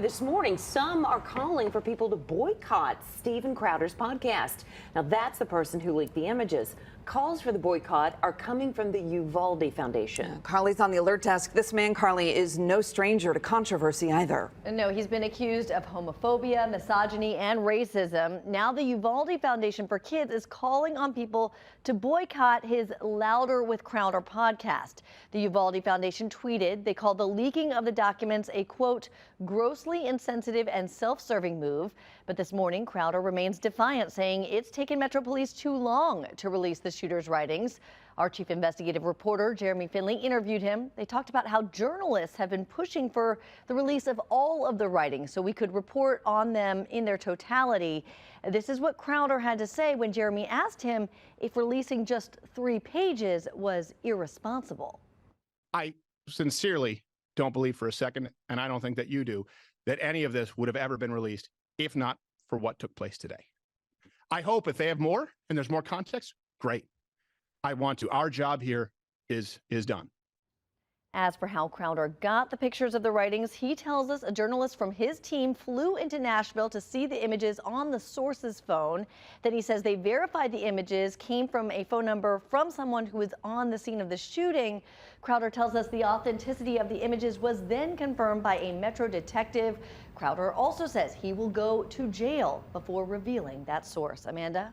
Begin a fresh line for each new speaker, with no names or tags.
This morning, some are calling for people to boycott Steven Crowder's podcast. Now, that's the person who leaked the images. Calls for the boycott are coming from the Uvalde Foundation.
Carly's on the alert desk. This man, Carly, is no stranger to controversy either.
No, he's been accused of homophobia, misogyny, and racism. Now the Uvalde Foundation for Kids is calling on people to boycott his Louder with Crowder podcast. The Uvalde Foundation tweeted they called the leaking of the documents a, quote, grossly insensitive and self-serving move. But this morning, Crowder remains defiant, saying it's taken Metro Police too long to release the shooter's writings. Our chief investigative reporter, Jeremy Finley, interviewed him. They talked about how journalists have been pushing for the release of all of the writings so we could report on them in their totality. This is what Crowder had to say when Jeremy asked him if releasing just 3 pages was irresponsible.
I sincerely don't believe for a second, and I don't think that you do, that any of this would have ever been released if not for what took place today. I hope if they have more and there's more context, great. I want to. Our job here is done.
As for how Crowder got the pictures of the writings, he tells us a journalist from his team flew into Nashville to see the images on the source's phone. Then he says they verified the images came from a phone number from someone who was on the scene of the shooting. Crowder tells us the authenticity of the images was then confirmed by a Metro detective. Crowder also says he will go to jail before revealing that source. Amanda?